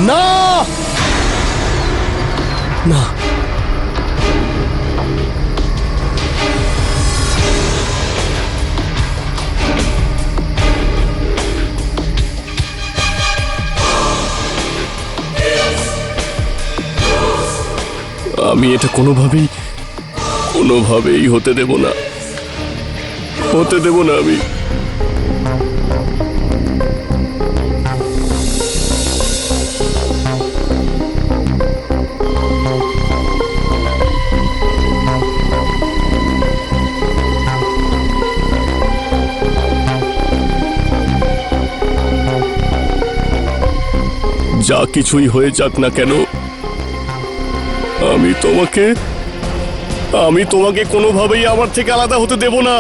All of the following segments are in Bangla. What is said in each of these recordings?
না না, আমি এটা কোনোভাবেই হতে দেব না, হতে দেব না আমি। যা কিছুই হয়ে যাক না কেন, আমি তোমাকে কোনোভাবেই আমার থেকে আলাদা হতে দেব না।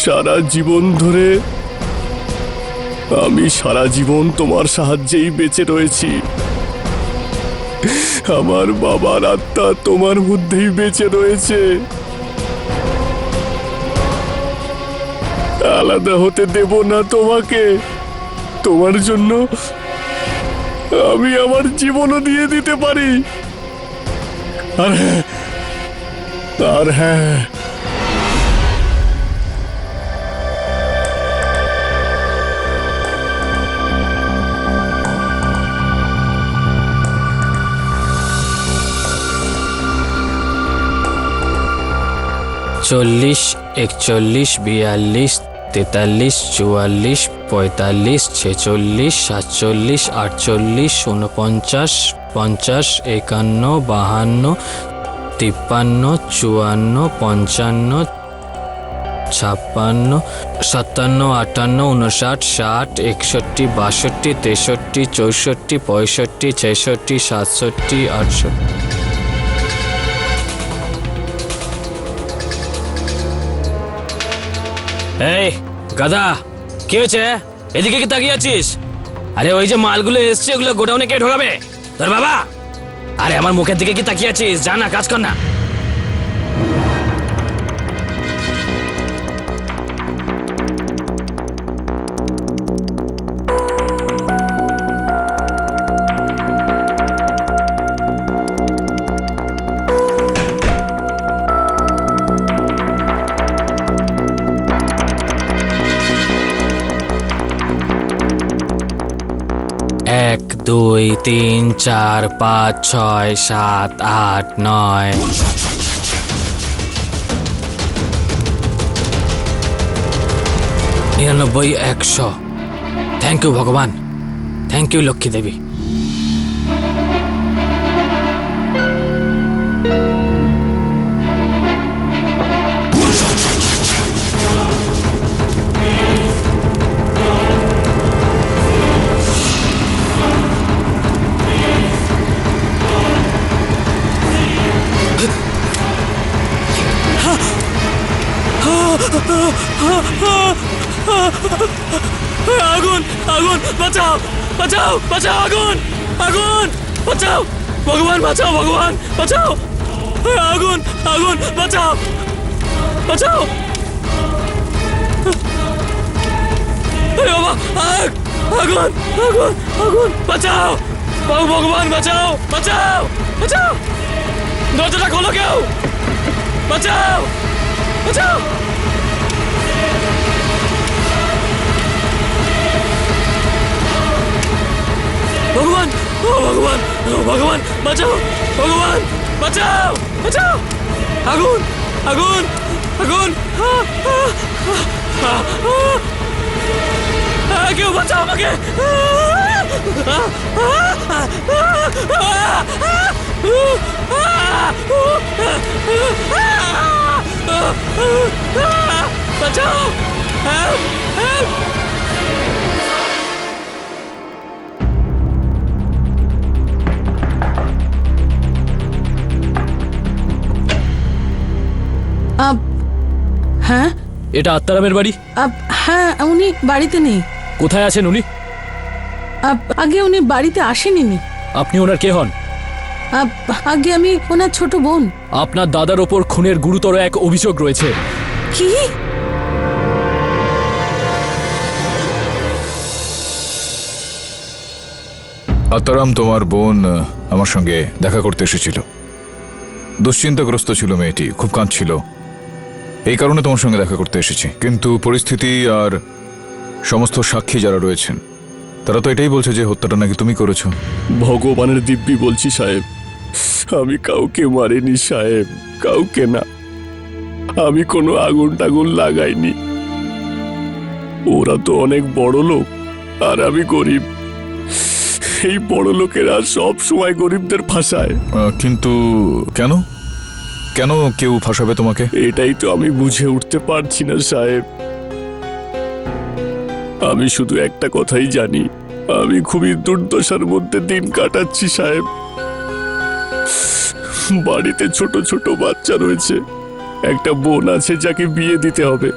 সারা জীবন ধরে আমি সারা জীবন তোমার সাহায্যেই বেঁচে রয়েছি। আমার বাবার আত্মা তোমার মধ্যেই বেঁচে রয়েছে। আলাদা হতে দেব না তোমাকে। তোমার জন্য আমি আমার জীবনও দিয়ে দিতে পারি। আর হ্যাঁ, 40, 41, 42, 43, 44, 45, 46, 47, 48, 49, 50, 51, 52, 53, 54, 55, 56, 57, 58, 59, 60, 61, 62, 63, 64, 65, 66, 67, 68। এই গাদা, কি হয়েছে? এদিকে কি তাকিয়ে আছিস? আরে ওই যে মালগুলো এসছে, ওগুলো গোডাউনে কে ঢোকাবে? তোর বাবা? আরে আমার মুখের দিকে কি তাকিয়ে আছিস? যা না, কাজ কর না। এক, 2, 3, 4, 5, 6, 7, 8, 9। 99, 100। থ্যাংক ইউ ভগবান, থ্যাংক ইউ লক্ষ্মী দেবী। আগুন, আগুন, বাঁচাও, বাঁচাও, বাঁচাও, আগুন, আগুন, বাঁচাও, ভগবান বাঁচাও, ভগবান বাঁচাও, আগুন, আগুন, বাঁচাও, বাঁচাও, বাবা, আগুন, আগুন, আগুন, বাঁচাও, ভগবান বাঁচাও, বাঁচাও, বাঁচাও, দরজাটা খোলো কেউ, বাঁচাও, বাঁচাও। ভগবান, ও ভগবান, ও ভগবান বাঁচাও, ভগবান বাঁচাও, বাঁচাও, আগুন, আগুন, আগুন, কেউ বাঁচাও আমাকে, বাঁচাও, হেল্প, হেল্প। হ্যাঁ, এটা আত্মারামের বাড়ি? হ্যাঁ, উনি বাড়িতে নেই। কোথায় আছেন উনি? আগে উনি বাড়িতে আসেনি। আপনি ওনার কে হন? আগে আমি ওনার ছোট বোন। আপনার দাদার ওপর খুনের গুরুতর এক অভিযোগ রয়েছে। কি? আত্মারাম, তোমার বোন আমার সঙ্গে দেখা করতে এসেছিল। দুশ্চিন্তাগ্রস্ত ছিল মেয়েটি, খুব কাঁদছিল। এই কারণে তোমার সঙ্গে দেখা করতে এসেছি। কিন্তু পরিস্থিতি আর সমস্ত সাক্ষী যারা রয়েছেন তারা তো এটাই বলছে যে হত্যাটা নাকি তুমি করেছো। ভগবানের দিব্যি বলছি সাহেব, আমি কাউকে মারিনি সাহেব, কাউকে না। আমি কোনো আগুন টাগুন লাগাইনি। ওরা তো অনেক বড় লোক আর আমি গরিব। এই বড় লোকেরা সব সময় গরিবদের ফাঁসায়। কিন্তু কেন কেন কেউ ফাঁসাবে তোমাকে? এটাই তো আমি বুঝে উঠতে পারছি না সাহেব। আমি শুধু একটা কথাই জানি, আমি খুবই দুর্দশার মধ্যে দিন কাটাচ্ছি সাহেব। বাড়িতে ছোট ছোট বাচ্চা রয়েছে, একটা বোন আছে যাকে বিয়ে দিতে হবে।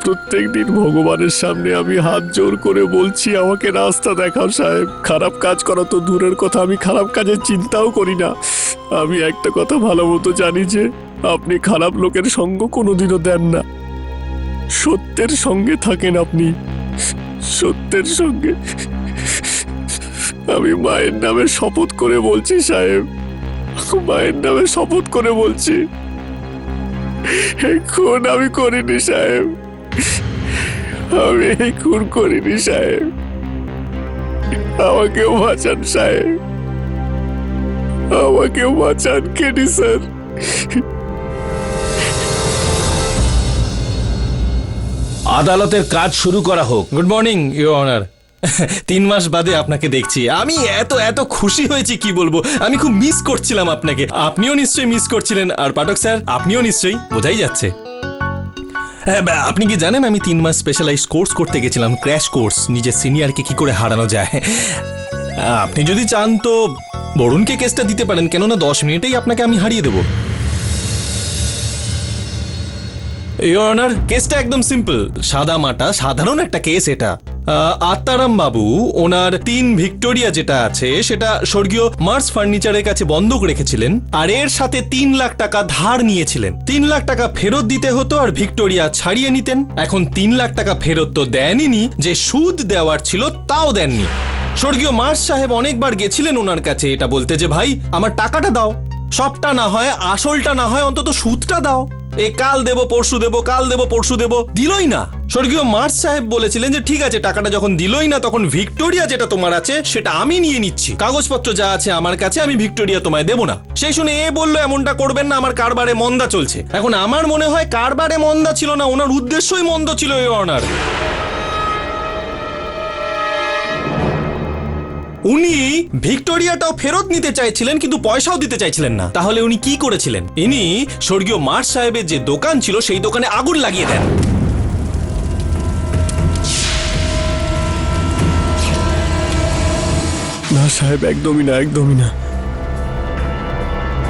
প্রত্যেকদিন ভগবানের সামনে আমি হাত জোর করে বলছি আমাকে রাস্তা দেখাও সাহেব। খারাপ কাজ করা তো দূরের কথা, আমি খারাপ কাজের চিন্তাও করি না। আমি একটা কথা ভালো মতো জানি যে আপনি খারাপ লোকের সঙ্গ কোনোদিনও দেন না। সত্যের সঙ্গে থাকেন আপনি, সত্যের সঙ্গে। আমি মায়ের নামে শপথ করে বলছি সাহেব, মায়ের নামে শপথ করে বলছি, এই খুন আমি করিনি সাহেব, আমি এই খুন করিনি সাহেব। আমাকেও বাঁচান সাহেব, আমাকেও বাঁচান কেডি স্যার। আদালতের কাজ শুরু করা হোক। Good morning your honour. 3 মাস বাদে আপনাকে দেখছি, আমি এত এত খুশি হয়েছি কি বলবো। আমি খুব মিস করছিলাম আপনাকে, আপনিও নিশ্চয়ই মিস করছিলেন। আর পাঠক স্যার, আপনিও নিশ্চয়ই, বোঝাই যাচ্ছে। হ্যাঁ, আপনি কি জানেন আমি 3 মাস স্পেশালাইজ কোর্স করতে গেছিলাম, ক্র্যাশ কোর্স, নিজের সিনিয়রকে কি করে হারানো যায়। আপনি যদি চান তো বরুণকে কেসটা দিতে পারেন, কেননা 10 মিনিটেই আপনাকে আমি হারিয়ে দেবো। ইওর অনার, কেসটা একদম সিম্পল, সাদা মাটা সাধারণ একটা কেস এটা। আত্মারাম বাবু ওনার 3 ভিক্টোরিয়া যেটা আছে সেটা স্বর্গীয় মার্স ফার্নিচারের কাছে বন্ধক রেখেছিলেন, আর এর সাথে 3 লাখ টাকা ধার নিয়েছিলেন। 3 লাখ টাকা ফেরত দিতে হতো আর ভিক্টোরিয়া ছাড়িয়ে নিতেন। এখন 3 লাখ টাকা ফেরত তো দেননি, যে সুদ দেওয়ার ছিল তাও দেননি। স্বর্গীয় মার্স সাহেব অনেকবার গেছিলেন ওনার কাছে এটা বলতে যে ভাই আমার টাকাটা দাও, সবটা না হয় আসলটা না হয় অন্তত সুদটা দাও। এই কাল দেবো পরশু দেবো, কাল দেবো পরশু দেবো, দিলই না। স্বর্গীয় মার্স সাহেব বলেছিলেন যে ঠিক আছে, টাকাটা যখন দিলই না তখন ভিক্টোরিয়া যেটা তোমার আছে সেটা আমি নিয়ে নিচ্ছি, কাগজপত্র যা আছে আমার কাছে, আমি ভিক্টোরিয়া তোমায় দেবো না। সেই শুনে এ বললো এমনটা করবেন না, আমার কারবারে মন্দা চলছে। এখন আমার মনে হয় কারবারে মন্দা ছিল না, ওনার উদ্দেশ্যই মন্দ ছিল ইওর অনার। উনি ভিক্টোরিয়াটাও ফেরত নিতে চাইছিলেন কিন্তু পয়সাও দিতে চাইছিলেন না। তাহলে উনি কি করেছিলেন? ইনি স্বর্গীয় মার্স সাহেবের যে দোকান ছিল সেই দোকানে আগুন লাগিয়ে দেন। না সাহেব, একদমই না, একদমই না।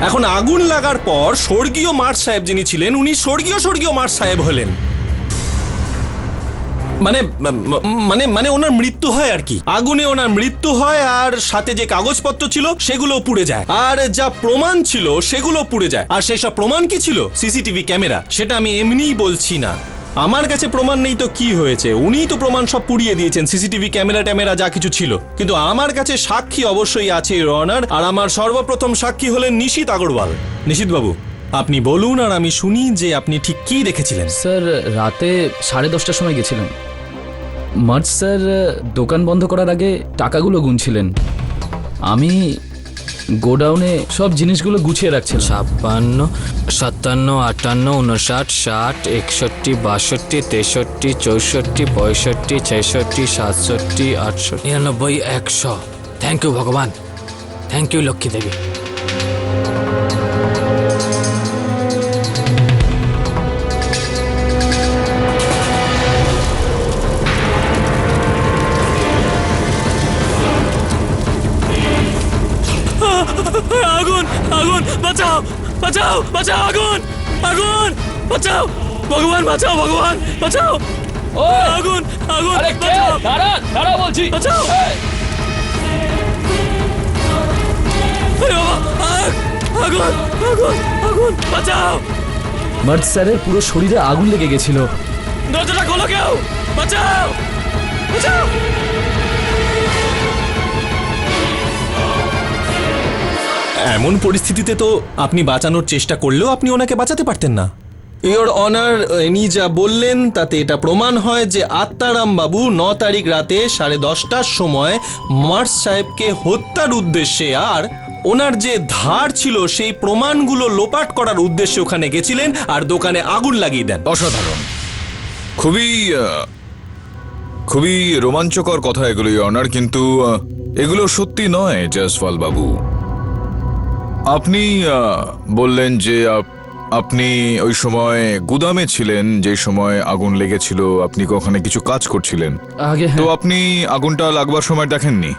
এখন আগুন লাগার পর স্বর্গীয় মার্স সাহেব যিনি ছিলেন উনি স্বর্গীয় মার্স সাহেব হলেন। মানে মানে মানে ওনার মৃত্যু হয় আর কি, আগুনে ওনার মৃত্যু হয়, আর সাথে যে কাগজপত্র ছিল সেগুলো পুড়ে যায়, আর যা প্রমাণ ছিল সেগুলো পুড়ে যায়। আর সেই সব প্রমাণ কি ছিল? CCTV camera. সেটা আমি এমনিই বলছি না, আমার কাছে প্রমাণ নেই তো কি হয়েছে, উনিই তো প্রমাণ সব পুড়িয়ে দিয়েছেন, সিসিটিভি ক্যামেরা যা কিছু ছিল। কিন্তু আমার কাছে সাক্ষী অবশ্যই আছে ইওর অনার, আর আমার সর্বপ্রথম সাক্ষী হলেন নিশীত আগরওয়াল। নিশীত বাবু, আপনি বলুন আর আমি শুনি যে আপনি ঠিক কি দেখেছিলেন। স্যার, রাতে 10:30টার সময় গেছিলাম। মার্চ স্যার দোকান বন্ধ করার আগে টাকাগুলো গুনছিলেন। আমি গোডাউনে সব জিনিসগুলো গুছিয়ে রাখছিলাম। 56, 57, 58, 59, 60, 61, 62, 63, 64, 65, 66, 67, 68, 99, 100। থ্যাংক ইউ ভগবান, থ্যাংক ইউ লক্ষ্মী দেবী। আগুন, আগুন, বাঁচাও, বাঁচাও, বাঁচাও, আগুন, আগুন, বাঁচাও, ভগবান বাঁচাও, ভগবান বাঁচাও, আগুন, আগুন, বাঁচাও, দাঁড়া বলছি। বাঁচাও। আগুন, আগুন, আগুন, বাঁচাও। মার্চ স্যারের পুরো শরীরে আগুন লেগে গেছিল। দরজাটা খোলো কেউ, বাঁচাও, বাঁচাও। এমন পরিস্থিতিতে তো আপনি বাঁচানোর চেষ্টা করলেও আপনি ওনাকে বাঁচাতে পারতেন না। ইওর অনার, ইনি যা বললেন তাতে এটা প্রমাণ হয় যে আত্মারাম বাবু 9 তারিখ রাতে 10:30টার সময় মার্স সাহেবকে হত্যার উদ্দেশ্যে আর ওনার যে ধার ছিল সেই প্রমাণগুলো লোপাট করার উদ্দেশ্যে ওখানে গেছিলেন আর দোকানে আগুন লাগিয়ে দেন। অসাধারণ, খুবই খুবই রোমাঞ্চকর কথা এগুলো ইওর অনার, কিন্তু এগুলো সত্যি নয় জয়সওয়াল বাবু। আপনি বললেন যে আপনি ওই সময় গুদামে ছিলেন, যে সময় আগুন লেগেছিল আপনি ওখানে কিছু কাজ করছিলেন, আগে তো হ্যাঁ, আপনি আগুনটা লাগবার সময় দেখেননি?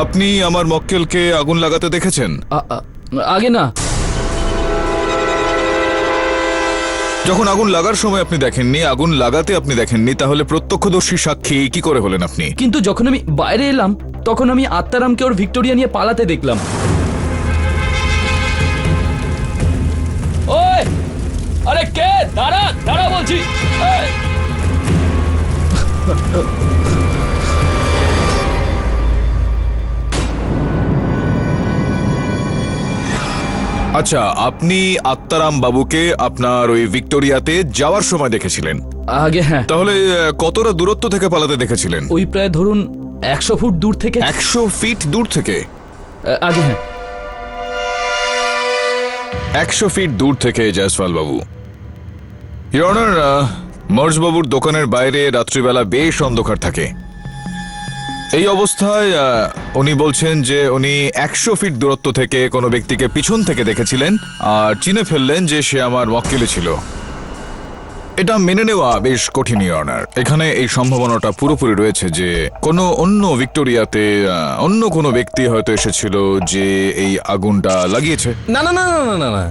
আপনি আমার মক্কেলকে আগুন লাগাতে দেখেছেন? আগে না। যখন আগুন লাগার সময় আপনি দেখেননি, আগুন লাগাতে আপনি দেখেননি, তাহলে প্রত্যক্ষদর্শী সাক্ষী কি করে হলেন আপনি? কিন্তু যখন আমি বাইরে এলাম তখন আমি আত্মারামকে ওর ভিক্টোরিয়া নিয়ে পালাতে দেখলাম। ওই, আরে কে? দাঁড়া দাঁড়া বলছি। এই! আচ্ছা, আপনি আত্মারাম বাবুকে আপনার ওই ভিক্টোরিয়াতে যাওয়ার সময় দেখেছিলেন? আগে হ্যাঁ, তাহলে কতটা দূরত্ব থেকে পালাতে দেখেছিলেন? ওই প্রায় ধরুন 100 ফুট দূর থেকে। 100 ফিট দূর থেকে? আগে হ্যাঁ। 100 ফিট দূর থেকে জয়সওয়াল বাবু। ইওর অনার, মর্জবাবুর দোকানের বাইরে রাত্রিবেলা বেশ অন্ধকার থাকে। এই অবস্থায় উনি বলছেন যে উনি 100 ফিট দূরত্ব থেকে কোনো ব্যক্তিকে পিছন থেকে দেখেছিলেন আর চিনে ফেললেন যে সে আমার মক্কেলে ছিল। এটা মেনে নেওয়া বেশ কঠিন ইওর অনার। এখানে এই সম্ভাবনাটা পুরোপুরি রয়েছে যে কোনো অন্য ভিক্টোরিয়াতে অন্য কোনো ব্যক্তি হয়তো এসেছিল যে এই আগুনটা লাগিয়েছে। না না না না না না না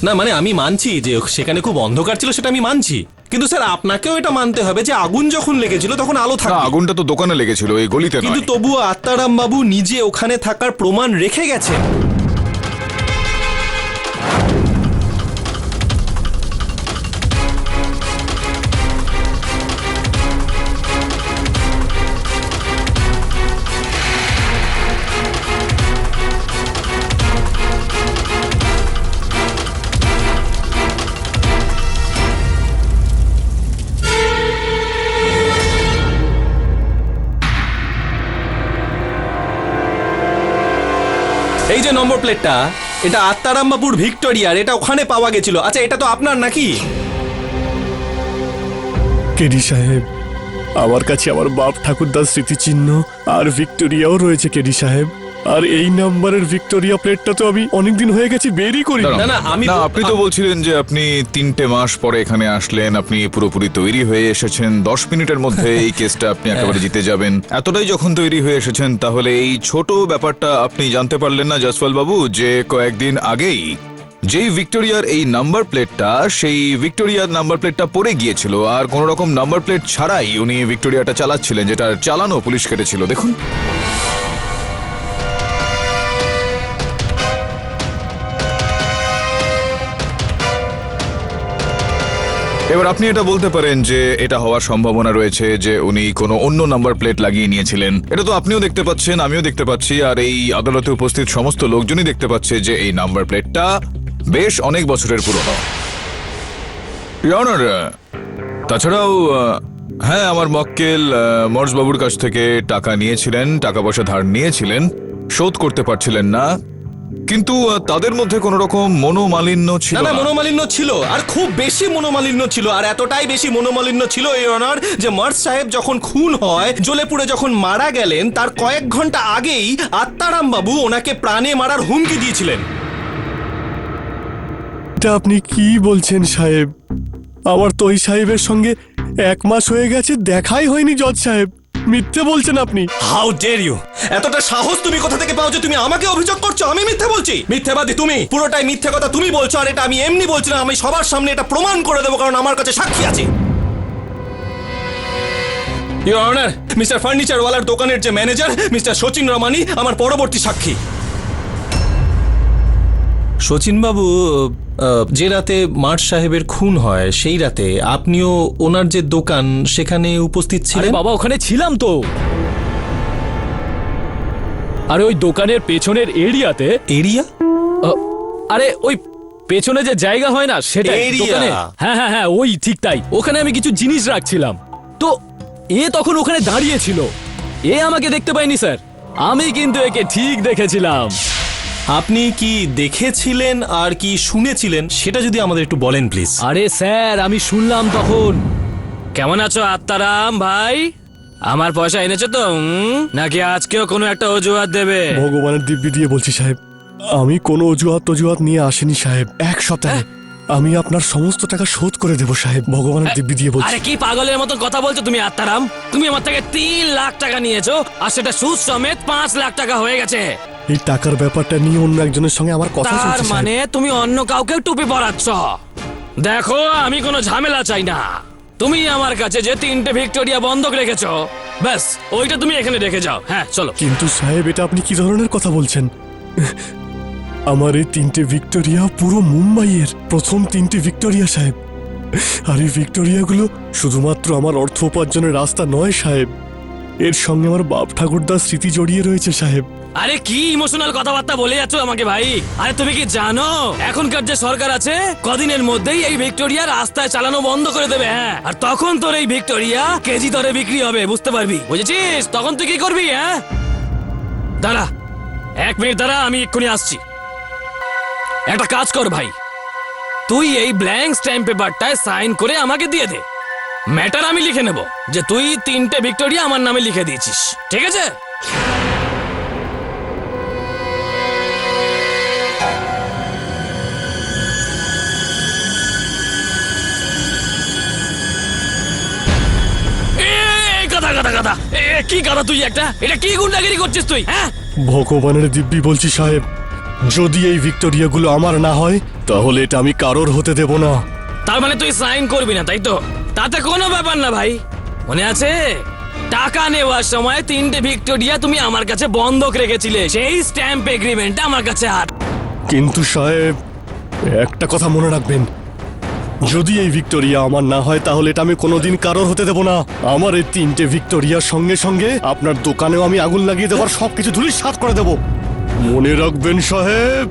না, মানে আমি মানছি যে সেখানে খুব অন্ধকার ছিল, সেটা আমি মানছি, কিন্তু স্যার আপনাকেও এটা মানতে হবে যে আগুন যখন লেগেছিল তখন আলো না, থাকে। আগুনটা তো দোকানে লেগেছিল, এই গলিতে কিন্তু নয়। তবুও আত্মারাম বাবু নিজে ওখানে থাকার প্রমাণ রেখে গেছেন। এই যে নম্বর প্লেটটা, এটা আত্মারাম বাবুর ভিক্টোরিয়ার, এটা ওখানে পাওয়া গেছিল। আচ্ছা, এটা তো আপনার নাকি? কেডি সাহেব, আমার কাছে আমার বাপ ঠাকুরদার স্মৃতিচিহ্ন আর ভিক্টোরিয়াও রয়েছে কেডি সাহেব। আর এই নাম্বারের ভিক্টোরিয়া প্লেটটা তো আমি অনেকদিন হয়ে গেছে বেরই করি। দাঁড়াও। না, না, না, আপনি তো বলছিলেন যে আপনি 3টে মাস পরে এখানে আসলেন, আপনি পুরোপুরি তৈরি হয়ে এসেছেন, 10 মিনিটের মধ্যে এই কেসটা আপনি একেবারে জিতে যাবেন। এতটাই যখন তৈরি হয়ে এসেছেন, তাহলে এই ছোট ব্যাপারটা আপনি জানতে পারলেন না জয়সওয়াল বাবু যে কয়েকদিন আগেই যেই ভিক্টোরিয়ার এই নাম্বার প্লেটটা, সেই ভিক্টোরিয়ার নাম্বার প্লেটটা পড়ে গিয়েছিল আর কোনো রকম নাম্বার প্লেট ছাড়াই উনি ভিক্টোরিয়াটা চালাচ্ছিলেন, যেটা চালানো পুলিশ কেটেছিল। দেখুন, এবার আপনি এটা বলতে পারেন যে এটা হওয়ার সম্ভাবনা রয়েছে যে উনি কোনো অন্য নাম্বার প্লেট লাগিয়ে নিয়েছিলেন। এটা তো আপনিও দেখতে পাচ্ছেন, আমিও দেখতে পাচ্ছি, আর এই আদালতে উপস্থিত সমস্ত লোকজনই দেখতে পাচ্ছে যে এই নাম্বার প্লেটটা বেশ অনেক বছরের পুরনো। ইওর অনার, তাছাড়াও হ্যাঁ, আমার মক্কেল মর্জবাবুর কাছ থেকে টাকা নিয়েছিলেন, টাকা পয়সা ধার নিয়েছিলেন, শোধ করতে পারছিলেন না, কিন্তু তাদের মধ্যে কোনো রকম মনোমালিন্য ছিল না না, না। মনোমালিন্য ছিল, আর খুব বেশি মনোমালিন্য ছিল, আর এতটাই বেশি মনোমালিন্য ছিল ইওর অনার যে মার্স সাহেব যখন খুন হয়, জ্বলে পুড়ে যখন মারা গেলেন, তার কয়েক ঘন্টা আগেই আত্মারাম বাবু ওনাকে প্রাণে মারার হুমকি দিয়েছিলেন। এটা আপনি কি বলছেন সাহেব? আমার তো ওই সাহেবের সঙ্গে 1 মাস হয়ে গেছে, দেখাই হয়নি জজ সাহেব। মিথ্যে বলছেন আপনি। How dare you! এতটা সাহস তুমি কোথা থেকে পাও যে তুমি আমাকে অভিযোগ করছো আমি মিথ্যে বলছি? মিথ্যেবাদী তুমি, পুরোটাই মিথ্যে কথা তুমি বলছো, আর এটা আমি এমনি বলছি না, আমি সবার সামনে এটা প্রমাণ করে দেবো, কারণ আমার কাছে সাক্ষী আছে। ইওর অনার, মিস্টার ফার্নিচারওয়ালার দোকানের যে ম্যানেজার মিস্টার সচিন রমানি আমার পরবর্তী সাক্ষী। সচিন বাবু, যে রাতে মার্চ সাহেবের খুন হয় সেই রাতে আপনিও ওনার যে দোকান সেখানে উপস্থিত আরে ছিলেন। বাবা, ওখানে ছিলাম তো। আরে ওই দোকানের পেছনের এরিয়াতে এরিয়া? আরে ওই পেছনে যে জায়গা হয় না সেটা Area। দোকানে। হ্যাঁ হ্যাঁ হ্যাঁ, ওই ঠিক তাই। ওখানে আমি কিছু জিনিস রাখছিলাম, তো এ তখন ওখানে দাঁড়িয়ে ছিল। এ আমাকে দেখতে পায়নি স্যার, আমি কিন্তু একে ঠিক দেখেছিলাম। আপনি কি দেখেছিলেন আর কি শুনেছিলেন সেটা যদি আমাদের একটু বলেন প্লিজ। আরে স্যার, আমি শুনলাম তখন। কেমন আছো আত্মারাম ভাই? আমার পয়সা এনেছো তো নাকি আজকেও কোনো একটা অজুহাত দেবে? ভগবানের দিব্যি দিয়ে বলছি সাহেব, আমি কোনো অজুহাত নিয়ে আসিনি সাহেব। এক সপ্তাহে আমি আপনার সমস্ত টাকা শোধ করে দেবো সাহেব, ভগবানের দিব্যি দিয়ে বলছি। আরে কি পাগলের মতো কথা বলছো তুমি আত্মারাম? তুমি আমার থেকে 3 লাখ টাকা নিয়েছো আর সেটা সুদ সমেত 5 লাখ টাকা হয়ে গেছে। এই টাকার ব্যাপারটা নিয়ে অন্য একজনের সঙ্গে আমার কথা তার চলছে মানে তুমি অন্য কাউকে টুপি পরাচ্ছ? দেখো, আমি কোনো ঝামেলা চাই না। তুমি আমার কাছে যে 3টে ভিক্টোরিয়া বন্ধক রেখেছো, ব্যাস ওইটা তুমি এখানে রেখে যাও। হ্যাঁ চলো। কিন্তু সাহেব, এটা আপনি কি ধরনের কথা বলছেন? আমার এই 3টে ভিক্টোরিয়া পুরো মুম্বাইয়ের প্রথম 3টে ভিক্টোরিয়া সাহেব। আর এই ভিক্টোরিয়াগুলো শুধুমাত্র আমার অর্থ উপার্জনের রাস্তা নয় সাহেব, এর সঙ্গে আমার বাপ ঠাকুরদার স্মৃতি জড়িয়ে রয়েছে সাহেব। আরে কি ইমোশনাল কথাবার্তা বলে যাচ্ছ আমাকে ভাই? আরে তুমি কি জানো এখনকার যে সরকার আছে কদিনের মধ্যেই এই ভিক্টোরিয়া রাস্তায় চালানো বন্ধ করে দেবে? হ্যাঁ, আর তখন তোর এই ভিক্টোরিয়া কেজি দরে বিক্রি হবে, বুঝতে পারবি? বুঝেছিস? তখন তুই কি করবি? হ্যাঁ, দাঁড়া 1 মিনিট দাঁড়া, আমি এক্ষুনি আসছি। একটা কাজ কর ভাই, তুই এই ব্ল্যাঙ্ক স্ট্যাম্প পেপারটায় সাইন করে আমাকে দিয়ে দে। ম্যাটার আমি লিখে নেব যে তুই 3টে ভিক্টোরিয়া আমার নামে লিখে দিয়েছিস, ঠিক আছে? গাদা, কি গাদা তুই একটা? এটা কি গুন্ডাগিরি করছিস তুই? হ্যাঁ, ভগবানের দিব্যি বলছি সাহেব, যদি এই ভিক্টোরিয়াগুলো আমার না হয় তাহলে এটা আমি কারোর হতে দেব না। তার মানে তুই সাইন করবি না, তাই তো? তাতে কোনো ব্যাপার না ভাই। মনে আছে টাকা নেওয়ার সময় 3টে ভিক্টোরিয়া তুমি আমার কাছে বন্ধক রেখেছিলে, সেই স্ট্যাম্প এগ্রিমেন্টটা আমার কাছে আর। কিন্তু সাহেব, একটা কথা মনে রাখবেন, যদি এই ভিক্টোরিয়া আমার না হয় তাহলে এটা আমি কোনোদিন কারোর হতে দেব না। আমার এই 3টে ভিক্টোরিয়ার সঙ্গে সঙ্গে আপনার দোকানেও আমি আগুন লাগিয়ে দেবার সবকিছু ধুলিস্যাৎ করে দেব, মনে রাখবেন সাহেব।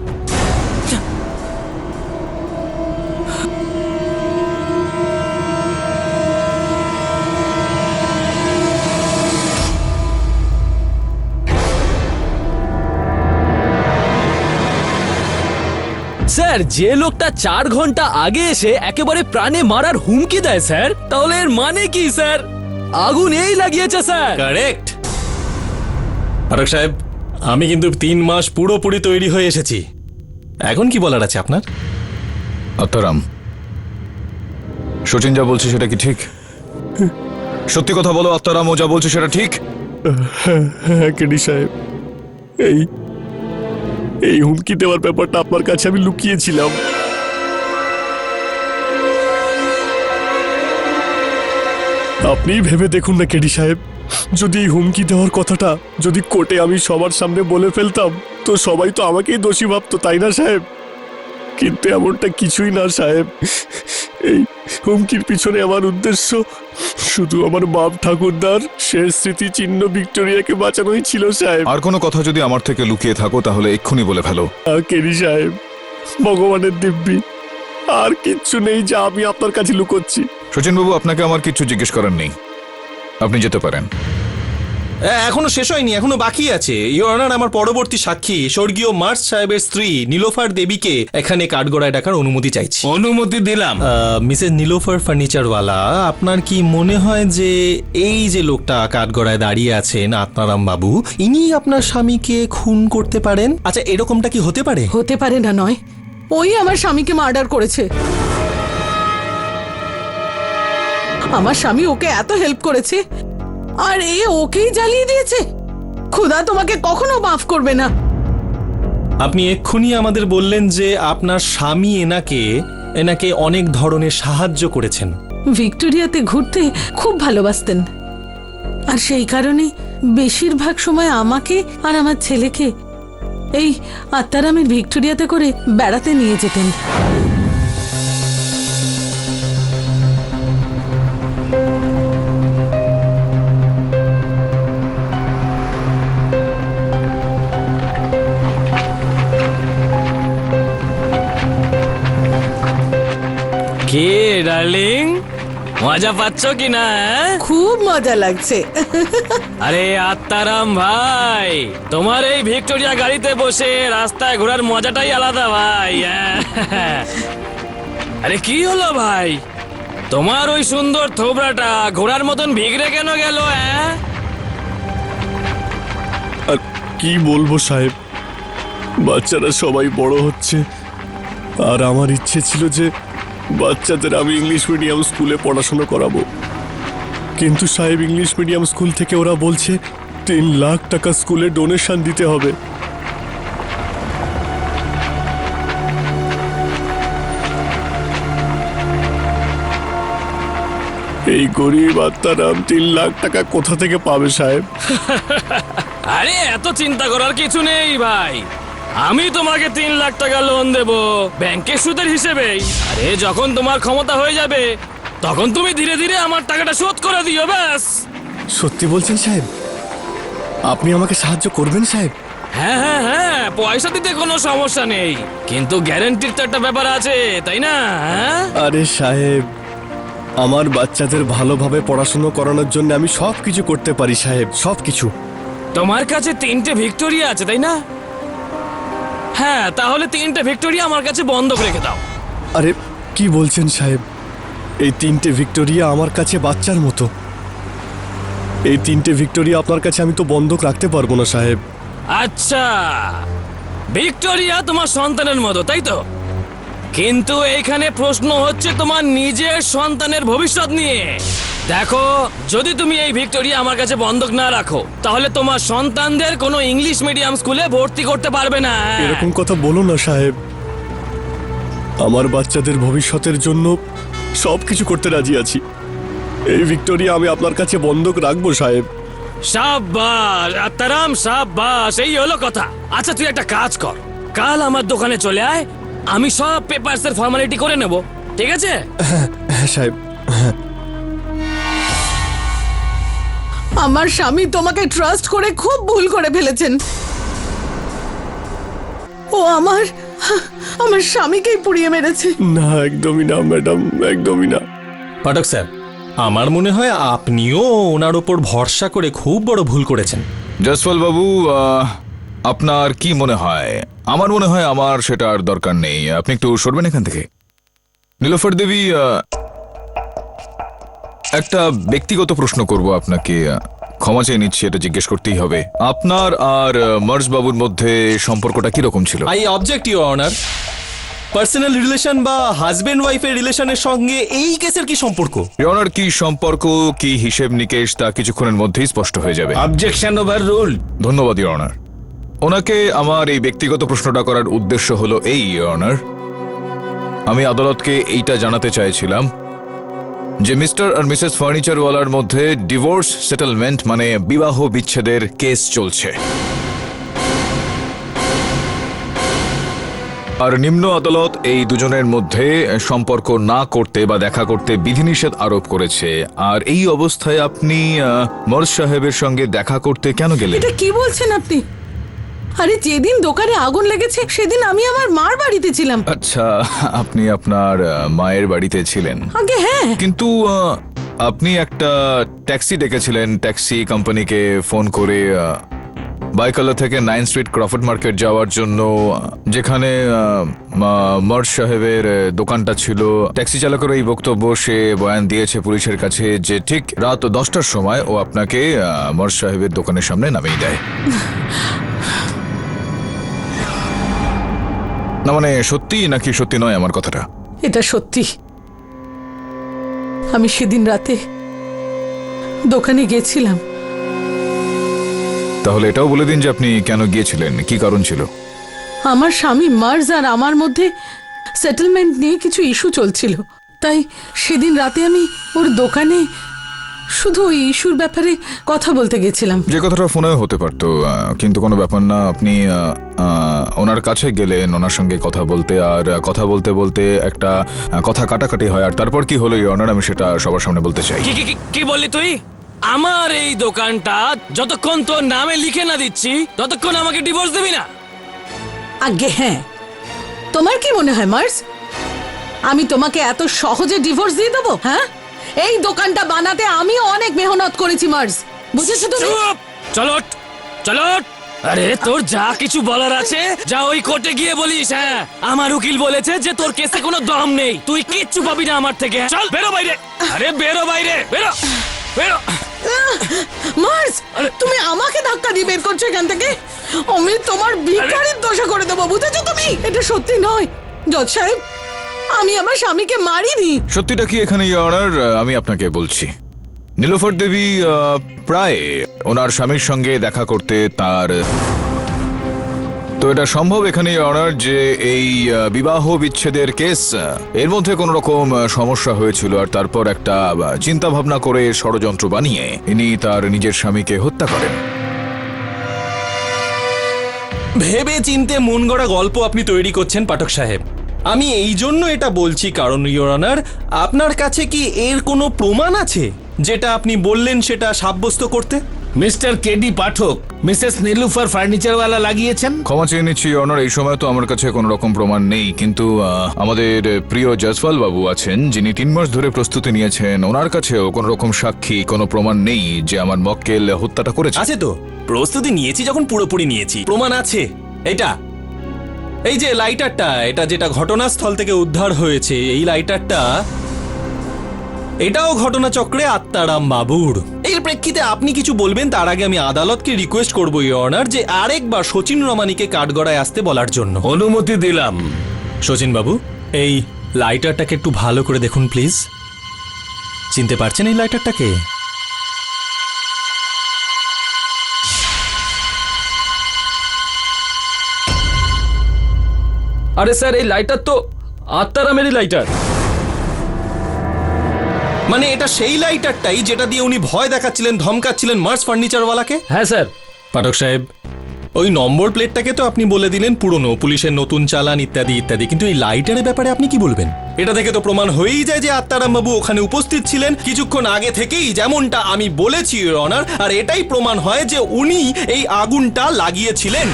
স্যার, যে লোকটা 4 ঘন্টা আগে এসে একেবারে প্রাণে মারার হুমকি দেয় স্যার, তাহলে এর মানে কি স্যার? আগুন এই লাগিয়েছে স্যার। কারেক্ট। ফারুক সাহেব, আমি কিন্তু 3 মাস পুরোপুরি তৈরি হয়ে এসেছি। এখন কি বলার আছে আপনার? আত্মারাম, সচিন যা বলছে সেটা কি ঠিক? সত্যি কথা বলো আত্মারাম, ও যা বলছে সেটা ঠিক? হ্যাঁ কেডি সাহেব, এই হুমকি দেওয়ার ব্যাপারটা আপনার কাছে আমি লুকিয়েছিলাম। আপনি ভেবে দেখুন না কেডি সাহেব, যদি এই হুমকি দেওয়ার কথাটা যদি কোর্টে আমি সবার সামনে বলে ফেলতাম তো সবাই তো আমাকেই দোষী ভাবতো, তাই না সাহেব? কিন্তু এমনটা কিছুই না সাহেব। এই হুমকির পিছনে আমার উদ্দেশ্য শুধু আমার বাপ ঠাকুরদার শেষ স্মৃতি চিহ্ন ভিক্টোরিয়াকে বাঁচানোই ছিল সাহেব। আর কোনো কথা যদি আমার থেকে লুকিয়ে থাকো তাহলে এক্ষুনি বলে ফেলো। কেডি সাহেব, ভগবানের দিব্যি, আর কিচ্ছু নেই যা আমি আপনার কাছে লুকোচ্ছি। সচিনবাবু, আপনাকে আমার কিছু জিজ্ঞেস করার নেই, আপনি যেতে পারেন। এখনো শেষ হয়নি, এখনো বাকি আছে। ইওর অনার, আমার পরবর্তী সাক্ষী স্বর্গীয় মার্চ সাহেবের স্ত্রী নীলোফার দেবীকে এখানে কাঠগড়ায় ডাকার অনুমতি চাইছি। অনুমতি দিলাম। মিসেস নীলোফার ফার্নিচারওয়ালা, আপনার কি মনে হয় যে এই যে লোকটা কাঠগড়ায় দাঁড়িয়ে আছেন আত্মারাম বাবু, ইনি আপনার স্বামীকে খুন করতে পারেন? আচ্ছা, এরকমটা কি হতে পারে? হতে পারে না নয়, ওই আমার স্বামীকে মার্ডার করেছে। আমার স্বামী ওকে এত হেল্প করেছে আর এ ওকেই জ্বালিয়ে দিয়েছে। খোদা তোমাকে কখনো মাফ করবে না। আপনি এক্ষুনি আমাদের বললেন যে আপনার স্বামী এনাকে অনেক ধরনের সাহায্য করেছেন। ভিক্টোরিয়াতে ঘুরতে খুব ভালোবাসতেন আর সেই কারণে বেশিরভাগ সময় আমাকে আর আমার ছেলেকে এই আত্মারামের ভিক্টোরিয়াতে করে বেড়াতে নিয়ে যেতেন। কে ডার্লিং, মজা পাচ্ছ কি না? খুব মজা লাগছে। আরে আত্মারাম ভাই, তোমার এই ভিক্টোরিয়া গাড়িতে বসে রাস্তায় ঘোরার মজাটাই আলাদা ভাই। আরে কি হলো ভাই, তোমার ওই সুন্দর থোবরাটা ঘোড়ার মতন ভিগড়ে কেন গেল? আর কি বলবো সাহেব, বাচ্চারা সবাই বড় হচ্ছে, আর আমার ইচ্ছে ছিল যে বাচ্চাদের আমি ইংলিশ মিডিয়াম স্কুলে পড়াশোনা করাবো। কিন্তু সাহেব, ইংলিশ মিডিয়াম স্কুল থেকে ওরা বলছে 3 লাখ টাকা স্কুলে ডোনেশন দিতে হবে। এই গরিব আত্মারাম 3 লাখ টাকা কোথা থেকে পাবে সাহেব? আরে এত চিন্তা করার কিছু নেই ভাই, আমি তোমাকে 3 লাখ টাকা লোন দেব ব্যাংকের সুদের হিসেবেই। আরে যখন তোমার ক্ষমতা হয়ে যাবে তখন তুমি ধীরে ধীরে আমার টাকাটা শোধ করে দিও, ব্যাস। সত্যি বলছেন সাহেব? আপনি আমাকে সাহায্য করবেন সাহেব? হ্যাঁ হ্যাঁ হ্যাঁ, পয়সা দিতে কোনো সমস্যা নেই, কিন্তু গ্যারান্টির তো একটা ব্যাপার আছে, তাই না? হ্যাঁ? আরে সাহেব, আমার বাচ্চাদের ভালোভাবে পড়াশোনা করানোর জন্য আমি সব কিছু করতে পারি সাহেব, সব কিছু। তোমার কাছে 3টে ভিক্টোরিয়া আছে, তাই না? হ্যাঁ, তাহলে 3টে ভিক্টোরিয়া আমার কাছে বন্ধক রেখে দাও। আরে কি বলছেন সাহেব, এই 3টে ভিক্টোরিয়া আমার কাছে বাচ্চার মতো। এই 3টে ভিক্টোরিয়া আপনার কাছে আমি তো বন্ধক রাখতে পারবো না সাহেব। আচ্ছা, ভিক্টোরিয়া তোমার সন্তানের মতো, তাই তো? কিন্তু এইখানে প্রশ্ন হচ্ছে তোমার নিজের সন্তানের ভবিষ্যৎ নিয়ে। দেখো, যদি তুমি এই ভিক্টোরিয়া আমার কাছে বন্ধক না রাখো তাহলে তোমার সন্তানদের কোনো ইংলিশ মিডিয়াম স্কুলে ভর্তি করতে পারবে না। এরকম কথা বলো না সাহেব, আমার বাচ্চাদের ভবিষ্যতের জন্য সব কিছু করতে রাজি আছি। এই ভিক্টোরিয়া আমি আপনার কাছে বন্ধক রাখবো সাহেব। সাব্বাস আত্মারাম, সাব্বাস, এই হলো কথা। আচ্ছা তুই একটা কাজ কর, কাল আমার দোকানে চলে আয়, আমি সব পেপারসের ফর্মালিটি করে নেব, ঠিক আছে? হ্যাঁ সাহেব। আমার স্বামী তোমাকে ট্রাস্ট করে খুব ভুল করে ফেলেছেন। ও আমার স্বামীকেই পুড়িয়ে মেরেছে। না, একদমই না ম্যাডাম, একদমই না। পাঠক স্যার, আমার মনে হয় আপনিও ওনার ওপর ভরসা করে খুব বড় ভুল করেছেন। জসওয়াল বাবু, আপনার কি মনে হয়? আমার মনে হয় আমার সেটা আর দরকার নেই। আপনি একটু সরবেন এখান থেকে। নীলোফার দেবী, একটা ব্যক্তিগত প্রশ্ন করব আপনাকে। ক্ষমা চেয়ে নিচ্ছি, এটা জিজ্ঞেস করতেই হবে। আপনার আর মার্জ বাবুর মধ্যে সম্পর্কটা কিরকম ছিল? I object your honour. Personal relation বা হাজবেন্ড ওয়াইফের রিলেশনের সঙ্গে এই কেসের কি সম্পর্ক? ইয়নার, কি সম্পর্ক, কি হিসেব নিকেশ, তা কিছুক্ষণের মধ্যেই স্পষ্ট হয়ে যাবে। Objection over rule. ধন্যবাদ ইয়নার। ওনাকে আমার এই ব্যক্তিগত প্রশ্নটা করার উদ্দেশ্য হলো এই ইয়নার, আমি আদালতকে এইটা জানাতে চাইছিলাম যে মিস্টার আর মিসেস ফার্নিচারওয়ালার মধ্যে ডিভোর্স সেটেলমেন্ট মানে বিবাহ বিচ্ছেদের কেস চলছে, আর নিম্ন আদালত এই দুজনের মধ্যে সম্পর্ক না করতে বা দেখা করতে বিধিনিষেধ আরোপ করেছে। আর এই অবস্থায় আপনি মর্জ সাহেবের সঙ্গে দেখা করতে কেন গেলেন? এটা কি বলছেন আপনি? আরে যেদিন দোকানে আগুন লেগেছে সেদিন আমি আমার মার বাড়িতে ছিলাম। আচ্ছা, আপনি আপনার মায়ের বাড়িতে ছিলেন? আগে হ্যাঁ। কিন্তু আপনি একটা ট্যাক্সি ডেকেছিলেন, ট্যাক্সি কোম্পানিকে ফোন করে বাইকালা থেকে 9 স্ট্রিট ক্রফোর্ড মার্কেট যাওয়ার জন্য, যেখানে মর্জ সাহেবের দোকানটা ছিল। ট্যাক্সি চালকের এই বক্তব্য, সে বয়ান দিয়েছে পুলিশের কাছে যে ঠিক রাত 10টার সময় ও আপনাকে মর্জ সাহেবের দোকানের সামনে নামিয়ে দেয়। না মানে সত্যি নাকি সত্যি নয় আমার কথাটা? এটা সত্যি। আমি সেদিন রাতে দোকানে গেছিলাম। তাহলে এটাও বলে দিন যে আপনি কেন গিয়েছিলেন, কি কারণ ছিল? আমার স্বামী মার্জ আর আমার মধ্যে সেটেলমেন্ট নিয়ে কিছু ইস্যু চলছিল, তাই সেদিন রাতে আমি ওর দোকানে শুধু ওই ইস্যুর ব্যাপারে কথা বলতে গেছিলাম। যে কথাটা ফোনেও হতে পারতো, কিন্তু কোনো ব্যাপার না। আপনি ওনার কাছে গেলেন ওনার সঙ্গে কথা বলতে, আর কথা বলতে বলতে একটা কথা কাটাকাটি হয়। আর তারপর কি হলো ইয়নার, আমি সেটা সবার সামনে বলতে চাই। কি কি কি- কি বললি তুই? আমার এই দোকানটা যতক্ষণ তোর নামে লিখে না দিচ্ছি ততক্ষণ আমাকে ডিভোর্স দিবি না? আগে হ্যাঁ। তোমার কি মনে হয় মার্জ, আমি তোমাকে এত সহজে ডিভোর্স দিয়ে দেবো? হ্যাঁ, এই দোকানটা বানাতে আমিও অনেক মেহনত করেছি মার্জ, বুঝেছো তুমি? চুপ! চলো চলো। আরে তোর যা কিছু বলার আছে যা ওই কোর্টে গিয়ে বলিস। হ্যাঁ, আমার উকিল বলেছে যে তোর কেসে কোনো দম নেই, তুই কিচ্ছু পাবি না আমার থেকে। চল বেরো বাইরে। আরে বেরো বাইরে, বেরো বেরো। মার্জ, তুমি আমাকে ধাক্কা দিয়ে বের করছো এখান থেকে? আমি তোমার ভিখারির দোষা করে দেবো, বুঝেছো তুমি? এটা সত্যি নয় জজ সাহেব, আমি আমার স্বামীকে মারিনি। সত্যিটা কি এখানে ইওর অনার, আমি আপনাকে বলছি। নীলোফার দেবী প্রায় ওনার স্বামীর সঙ্গে দেখা করতে তার, তো এটা সম্ভব এখানে ইওর অনার যে এই বিবাহ বিচ্ছেদের কেস, এর মধ্যে কোনো রকম সমস্যা হয়েছিল আর তারপর একটা চিন্তা ভাবনা করে ষড়যন্ত্র বানিয়ে ইনি তার নিজের স্বামীকে হত্যা করেন। ভেবে চিনতে মন গড়া গল্প আপনি তৈরি করছেন পাঠক সাহেব। আমি এই জন্য এটা বলছি কারণ ইওর অনার, আপনার কাছে কি এর কোনো প্রমাণ আছে যেটা আপনি বললেন সেটা সাব্যস্ত করতে? মিস্টার কেডি পাঠক মিসেস নীলুফার ফার্নিচারওয়ালা লাগিয়েছেন। ক্ষমা চেয়ে নিচ্ছি ইওর অনার, এই সময় তো আমার কাছে কোনো রকম প্রমাণ নেই, কিন্তু আমাদের প্রিয় জয়সওয়াল বাবু আছেন যিনি 3 মাস ধরে প্রস্তুতি নিয়েছেন, ওনার কাছেও কোনো রকম সাক্ষী, কোনো প্রমাণ নেই যে আমার মক্কেল হত্যাটা করেছে। আছে তো, প্রস্তুতি নিয়েছি যখন পুরোপুরি নিয়েছি, প্রমাণ আছে। এটা এই যে লাইটারটা, এটা যেটা ঘটনাস্থল থেকে উদ্ধার হয়েছে, এই লাইটারটা এটাও ঘটনাচক্রে আত্মারাম বাবুর। এর প্রেক্ষিতে আপনি কিছু বলবেন তার আগে আমি আদালতকে রিকোয়েস্ট করবো ইওর অনার যে আরেকবার শচীন রমানীকে কাঠগড়ায় আসতে বলার জন্য। অনুমতি দিলাম। শচীন বাবু, এই লাইটারটাকে একটু ভালো করে দেখুন প্লিজ। চিনতে পারছেন এই লাইটারটাকে? আরে স্যার, এই লাইটার তো আত্মারামেরই লাইটার। মানে এটা সেই লাইটারটাই যেটা দিয়ে উনি ভয় দেখাচ্ছিলেন, ধমকাচ্ছিলেন মার্স ফার্নিচারওয়ালাকে? হ্যাঁ স্যার। পাঠক সাহেব, ওই নম্বর প্লেটটাকে তো আপনি বলে দিলেন পুরনো, পুলিশের নতুন চালান ইত্যাদি ইত্যাদি, কিন্তু এই লাইটারের ব্যাপারে আপনি কি বলবেন? এটা থেকে তো প্রমাণ হয়েই যায় যে আত্মারাম বাবু ওখানে উপস্থিত ছিলেন কিছুক্ষণ আগে থেকেই, যেমনটা আমি বলেছি ইওর অনার, আর এটাই প্রমাণ হয় যে উনি এই আগুনটা লাগিয়েছিলেন।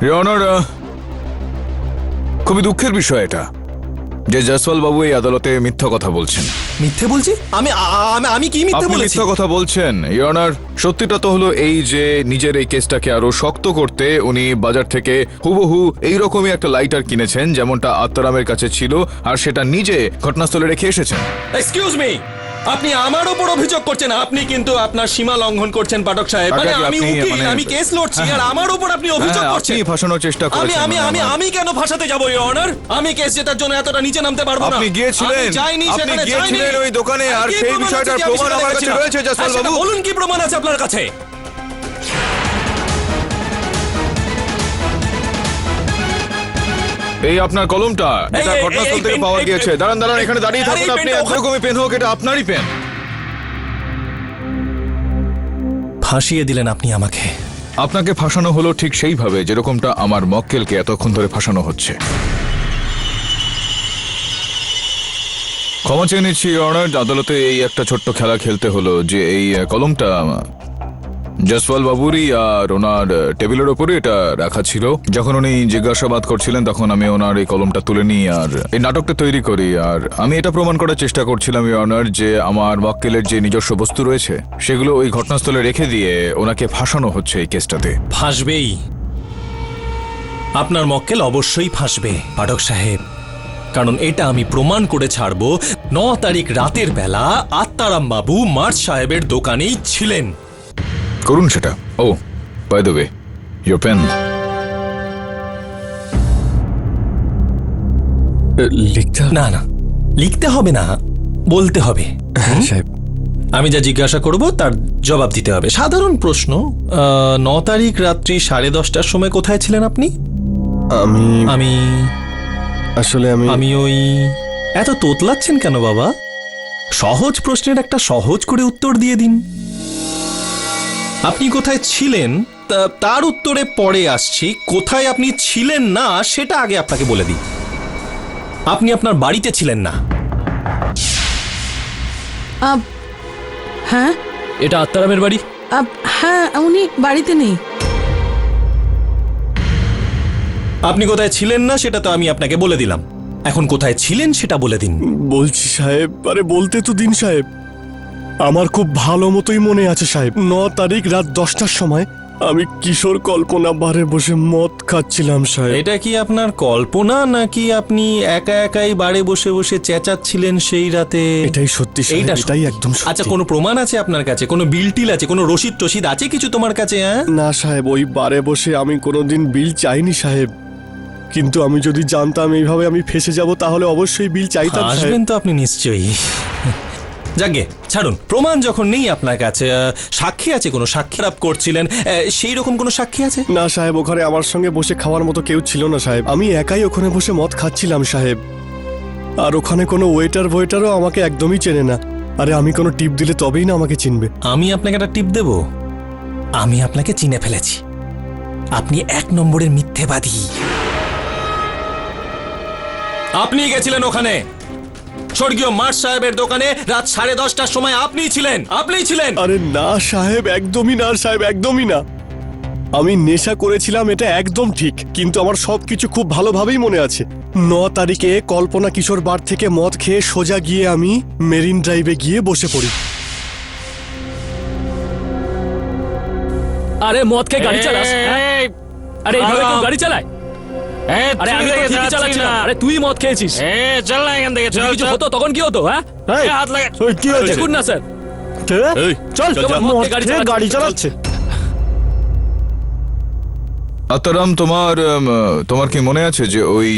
ইওর অনার, খুবই দুঃখের বিষয় এটা যে জয়সওয়াল বাবু এই আদালতে মিথ্যা কথা বলছেন। মিথ্যে বলছি? আমি আমি কি মিথ্যে আপনি বলেছি? মিথ্যা কথা বলছেন ইওর অনার। সত্যিটা তো হলো এই যে নিজের এই কেসটাকে আরো শক্ত করতে উনি বাজার থেকে হুবহু এইরকমই একটা লাইটার কিনেছেন যেমনটা আত্মারামের কাছে ছিল, আর সেটা নিজে ঘটনাস্থলে রেখে এসেছেন। এক্সকিউজ মি, আপনি আমার উপর অভিযোগ করছেন, আপনি কিন্তু আপনার সীমা লঙ্ঘন করছেন পাঠক সাহেব। মানে আমি উকিল, আমি কেস লড়ছি আর আমার উপর আপনি অভিযোগ করছেন। আপনি ফাঁসানোর চেষ্টা আমি করেছেন। আমি আমি আমি কেন ফাঁসাতে যাব ইওর অনার? আমি কেস জেতার জন্য এতটা নিচে নামতে পারবো না। আপনি গিয়েছিলেন, আমি যাইনি, আপনি সেখানে গিয়েছিলেন যাইনি। ওই দোকানে, আর কি সেই প্রমাণ বিষয়টার আছে যে আমি প্রমাণ সেটা আমার কাছে দেখেছিলাম? রয়েছে জয়সওয়াল আর সেটা বাবু। বলুন কি প্রমাণ আছে আপনার কাছে? এই আপনার কলমটা, এটা এই ঘটনাস্থল থেকে পেন, পাওয়া এই গিয়েছে। পেন। দাঁড়ান দাঁড়ান, এখানে দাঁড়িয়ে আরে থাকুন এই আপনি। পেনটা এরকমই পেন হোক, এটা আপনারই পেন। ফাঁসিয়ে দিলেন আপনি আমাকে। আপনাকে ফাঁসানো হলো ঠিক সেইভাবে যেরকমটা আমার মক্কেলকে এতক্ষণ ধরে ফাঁসানো হচ্ছে। ক্ষমা চেয়ে নিচ্ছি ইওর অনার, আদালতে এই একটা ছোট্ট খেলা খেলতে হলো যে এই কলমটা জয়সওয়াল বাবুরই, আর ওনার টেবিলের ওপরে এটা রাখা ছিল। যখন উনি জিজ্ঞাসাবাদ করছিলেন তখন আমি ওনার এই কলমটা তুলে নিই আর এই নাটকটা তৈরি করি। আর আমি এটা প্রমাণ করার চেষ্টা করছিলাম ইওর অনার যে আমার মক্কেলের যে নিজস্ব বস্তু রয়েছে সেগুলো ওই ঘটনাস্থলে রেখে দিয়ে ওনাকে ফাঁসানো হচ্ছে এই কেসটাতে। ফাঁসবেই, আপনার মক্কেল অবশ্যই ফাঁসবে পাঠক সাহেব, কারণ এটা আমি প্রমাণ করে ছাড়বো 9 তারিখ রাতের বেলা আত্মারাম বাবু মার্চ সাহেবের দোকানেই ছিলেন। করুন সেটা। Oh by the way, your pen. লিখতে না না লিখতে হবে না, বলতে হবে। সাহেব, আমি যা জিজ্ঞাসা করব তার জবাব দিতে হবে। সাধারণ প্রশ্ন, 9 তারিখ রাত্রি 10:30টার সময় কোথায় ছিলেন আপনি? আমি আমি ওই এত তোতলাচ্ছেন কেন বাবা? সহজ প্রশ্নের একটা সহজ করে উত্তর দিয়ে দিন। আপনি কোথায় ছিলেন তার উত্তরে পরে আসছি, কোথায় আপনি ছিলেন না সেটা আগে আপনাকে বলে দিই। আপনি আপনার বাড়িতে ছিলেন না। হ্যাঁ, এটা আত্মারামের বাড়ি। হ্যাঁ, উনি বাড়িতে নেই। আপনি কোথায় ছিলেন না সেটা তো আমি আপনাকে বলে দিলাম, এখন কোথায় ছিলেন সেটা বলে দিন। বলছি সাহেব, আরে বলতে তো দিন সাহেব। আমার খুব ভালো মতোই মনে আছে সাহেব, 9 তারিখ রাত 10টার সময় আমি কিশোর কল্পনা বারে বসে মদ খাচ্ছিলাম সাহেব। এটা কি আপনার কল্পনা নাকি আপনি একা একাই বাড়ি বসে বসে চেঁচাচ্ছিলেন সেই রাতে? এটাই সত্যি সাহেব, এইটা এটাই একদম সত্যি। আচ্ছা, কোনো প্রমাণ আছে আপনার কাছে? কোনো বিল টিল আছে? কোনো রসিদ টসিদ আছে কিছু তোমার কাছে? হ্যাঁ, না সাহেব, ওই বারে বসে আমি কোনোদিন বিল চাইনি সাহেব, কিন্তু আমি যদি জানতাম এইভাবে আমি ফেসে যাব তাহলে অবশ্যই বিল চাইতাম সাহেব। আসবেন তো আপনি নিশ্চয়ই। যাকে ছাড়ুন, প্রমাণ যখন নেই আপনার কাছে, সাক্ষী আছে? কোনো সাক্ষী আপ করছিলেন সেই রকম কোনো সাক্ষী আছে? না সাহেব, ওখানে আমার সঙ্গে বসে খাওয়ার মতো কেউ ছিল না সাহেব, আমি একাই ওখানে বসে মদ খাচ্ছিলাম সাহেব। আর ওখানে কোনো ওয়েটারও আমাকে একদমই চেনে না। আরে আমি কোনো টিপ দিলে তবেই না আমাকে চিনবে। আমি আপনাকে একটা টিপ দেব, আমি আপনাকে চিনে ফেলেছি। আপনি 1 নম্বরের মিথ্যেবাদী। আপনি গেছিলেন ওখানে স্বর্গীয় মার্চ সাহেবের দোকানে রাত 10:30টার সময়। আপনিই ছিলেন। আরে না সাহেব, একদমই না সাহেব, একদমই না। আমি নেশা করেছিলাম এটা একদম ঠিক, কিন্তু আমার সবকিছু খুব ভালোভাবেই মনে আছে। 9 তারিখে কল্পনা কিশোর বার থেকে মদ খেয়ে সোজা গিয়ে আমি মেরিন ড্রাইভে গিয়ে বসে পড়ি। আরে মদ খেয়ে গাড়ি চালাস? আরে এইভাবে কেউ গাড়ি চালায়? আরে আমি তো ঠিকই চালাচ্ছিলাম। আরে তুই মদ খেয়েছিস। চল না এখান থেকে, যদি কিছু হতো তখন কি হতো? হ্যাঁ, হাত লাগা। কি হয়েছে? দেখুন না স্যার, এই, চল যা। মদ খেয়ে গাড়ি চালাচ্ছে। আত্মারাম, তোমার কি মনে আছে যে ওই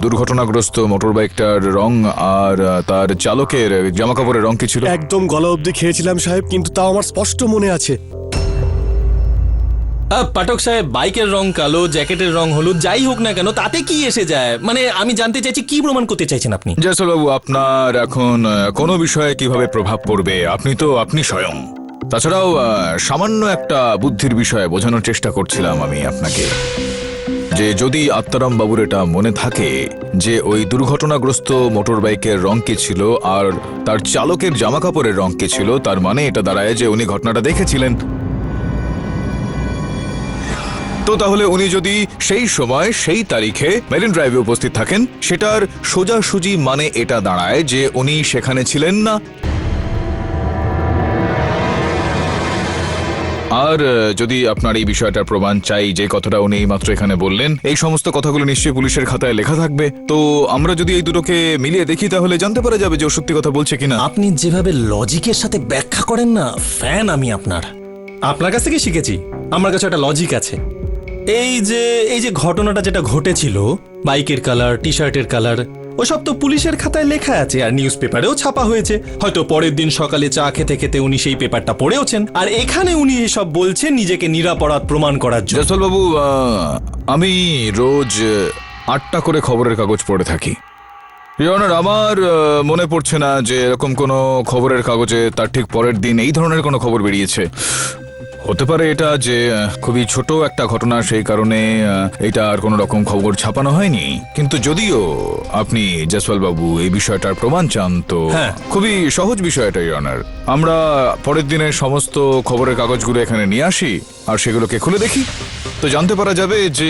দুর্ঘটনাগ্রস্ত মোটর বাইকটার রং আর তার চালকের জামাকাপড়ের রং কি ছিল? একদম গলা অবধি খেয়েছিলাম সাহেব, কিন্তু তাও আমার স্পষ্ট মনে আছে। পাঠক সাহেব, বাইকের রং কালো, জ্যাকেটের রং হলুদ, যাই হোক না কেন তাতে কি এসে যায়? মানে আমি জানতে চাইছি কি প্রমাণ করতে চাইছেন আপনি? জয়সল বাবু, আপনার এখন কোনো বিষয়ে কিভাবে প্রভাব পড়বে আপনি স্বয়ং। তাছাড়াও সামান্য একটা বুদ্ধির বিষয়ে বোঝানোর চেষ্টা করছিলাম আমি আপনাকে, যে যদি আত্মারাম বাবুর এটা মনে থাকে যে ওই দুর্ঘটনাগ্রস্ত মোটর বাইকের রং কি ছিল আর তার চালকের জামাকাপড়ের রং কি ছিল, তার মানে এটা দাঁড়ায় যে উনি ঘটনাটা দেখেছিলেন। তো তাহলে উনি যদি সেই সময় সেই তারিখে মেরিন ড্রাইভে উপস্থিত থাকেন, সেটার সোজাসুজি মানে এটা দাঁড়ায় যে উনি সেখানে ছিলেন না। আর যদি আপনার এই বিষয়টার প্রমাণ চাই, যে কথাটা উনি মাত্র এখানে বললেন, এই সমস্ত কথাগুলো নিশ্চয়ই পুলিশের খাতায় লেখা থাকবে। তো আমরা যদি এই দুটোকে মিলিয়ে দেখি তাহলে জানতে পারা যাবে যে ও সত্যি কথা বলছে কিনা। আপনি যেভাবে লজিকের সাথে ব্যাখ্যা করেন না, ফ্যান আমি আপনার কাছ থেকে শিখেছি। আমার কাছে একটা লজিক আছে। এই যে ঘটনাটা যেটা ঘটেছিল, বাইকের কালার, টি শার্টের কালার, ওসব তো পুলিশের খাতায় লেখা আছে আর নিউজ পেপারেও ছাপা হয়েছে। হয়তো পরের দিন সকালে চা খেতে খেতে উনি সেই পেপারটা পড়েওছেন, আর এখানে উনি এসব বলছেন নিজেকে নিরাপরাধ প্রমাণ করার জন্য। জয়সল বাবু, আমি রোজ 8টা করে খবরের কাগজ পড়ে থাকি। ইয়নার, আমার মনে পড়ছে না যে এরকম কোনো খবরের কাগজে তার ঠিক পরের দিন এই ধরনের কোনো খবর বেরিয়েছে। হতে পারে এটা যে খুবই ছোট একটা ঘটনা, সেই কারণে এটা আর কোনো রকম খবর ছাপানো হয়নি। কিন্তু যদিও আপনি জয়সওয়াল বাবু এই বিষয়টার প্রমাণ চান, তো হ্যাঁ। খুবই সহজ বিষয়টা ইয়নার। আমরা পরের দিনের সমস্ত খবরের কাগজগুলো এখানে নিয়ে আসি আর সেগুলোকে খুলে দেখি, তো জানতে পারা যাবে যে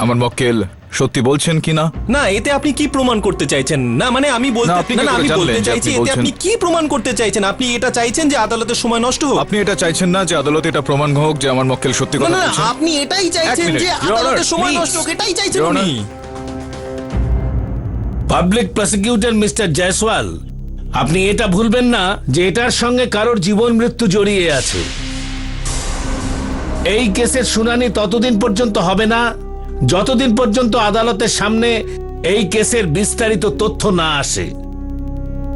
আমার মক্কেল সত্যি বলছেন কিনা। না, এতে আপনি কি প্রমাণ করতে চাইছেন? না মানে আমি বলতে না, আপনি কি না, করে আমি জানলেন বলতে যে চাইছি আপনি এতে আপনি বলছেন? কি প্রমাণ করতে চাইছেন? আপনি এটা চাইছেন যে আদালতের সময় নষ্ট হোক? আপনি এটা চাইছেন না যে আদালতে এটা প্রমাণ হোক যে আমার মক্কেল সত্যি না কথা না, বলছেন? আপনি এটাই চাইছেন মিনিট, যে Your Honor, আদালতের সময় please. নষ্ট হোক, এটাই চাইছেন Your Honor. উনি। পাবলিক প্রসিকিউটর মিস্টার জয়সওয়াল, আপনি এটা ভুলবেন না যে এটার সঙ্গে কারোর জীবন মৃত্যু জড়িয়ে আছে। এই কেসের শুনানি ততদিন পর্যন্ত হবে না যতদিন পর্যন্ত আদালতের সামনে এই কেসের বিস্তারিত তথ্য না আসে।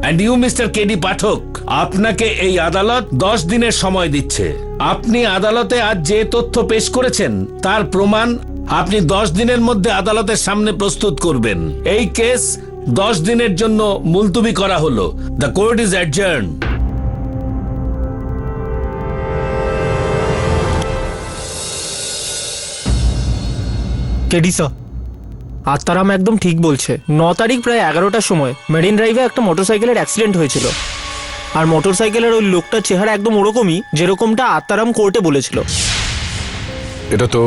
এন্ড ইউ মিস্টার কেডি পাঠক, আপনাকে এই আদালত 10 দিনের সময় দিচ্ছে। আপনি আদালতে আজ যে তথ্য পেশ করেছেন তার প্রমাণ আপনি 10 দিনের মধ্যে আদালতের সামনে প্রস্তুত করবেন। এই কেস 10 দিনের জন্য মুলতবি করা হলো। The court is adjourn. KD sir, Atmaram একদম ঠিক বলছে। 9 তারিখ প্রায় 11টার সময় মেরিন ড্রাইভে একটা মোটরসাইকেলের অ্যাক্সিডেন্ট হয়েছিল। আর মোটরসাইকেলের ওই লোকটার চেহারা একদম ওরকমই যেরকমটা আত্মারাম কোর্টে বলেছিল। এটা তো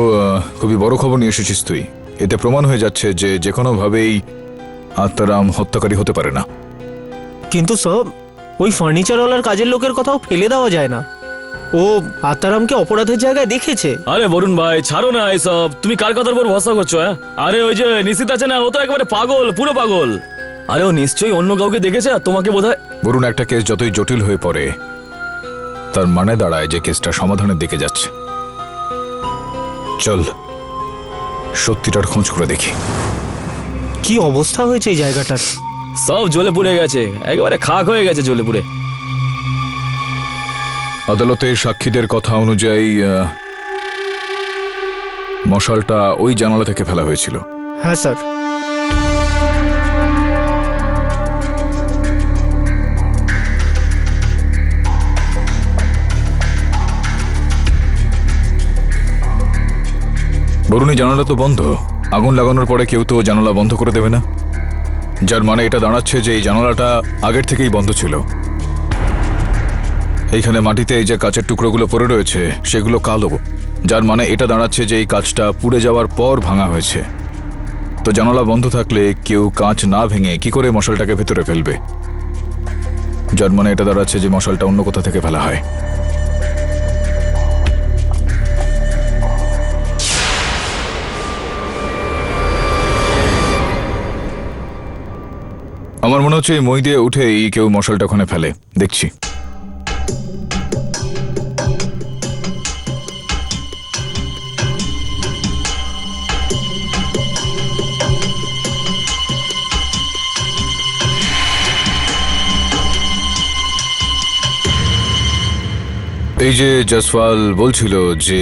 খুবই বড় খবর নিয়ে এসেছিস তুই। এতে প্রমাণ হয়ে যাচ্ছে যে যে কোনোভাবেই আত্মারাম হত্যাকারী হতে পারে না। কিন্তু স্যার ওই ফার্নিচারওয়ালার কাজের লোকের কথাও ফেলে দেওয়া যায় না। ও আত্মারামকে অপরাধের জায়গায় দেখেছে। আরে বরুণ ভাই ছাড়ো না এসব, তুমি কার কথার উপর ভরসা করছো? হ্যাঁ, আরে ওই যে নিশিত আছে না, ও তো একেবারে পাগল, পুরো পাগল। আরে ও নিশ্চয়ই অন্য কাউকে দেখেছে আর তোমাকে বোধহয়। বরুণ, একটা কেস যতই জটিল হয়ে পড়ে তার মানে দাঁড়ায় যে কেসটা সমাধানের দিকে যাচ্ছে। চল সত্যিটার খোঁজ করে দেখি। কি অবস্থা হয়েছে এই জায়গাটার। সব জ্বলে পুড়ে গেছে, একেবারে খাক হয়ে গেছে জ্বলে পুড়ে। আদালতে সাক্ষীদের কথা অনুযায়ী মশালটা ওই জানালা থেকে ফেলা হয়েছিল। হ্যাঁ স্যার। বরুণ, এই জানালা তো বন্ধ। আগুন লাগানোর পরে কেউ তো জানালা বন্ধ করে দেবে না, যার মানে এটা দাঁড়াচ্ছে যে এই জানালাটা আগের থেকেই বন্ধ ছিল। এইখানে মাটিতে এই যে কাচের টুকরোগুলো পড়ে রয়েছে সেগুলো কালো, যার মানে এটা দাঁড়াচ্ছে যে এই কাচটা পুড়ে যাওয়ার পর ভাঙা হয়েছে। তো জানালা বন্ধ থাকলে কেউ কাঁচ না ভেঙে কি করে মশালটাকে ভেতরে ফেলবে, যার মানে এটা দাঁড়াচ্ছে যে মশালটা অন্য কোথা থেকে ফেলা হয়। আমার মনে হচ্ছে এই মই দিয়ে উঠেই কেউ মশালটা ওখানে ফেলে। দেখছি। এই যে জসওয়াল বলছিল যে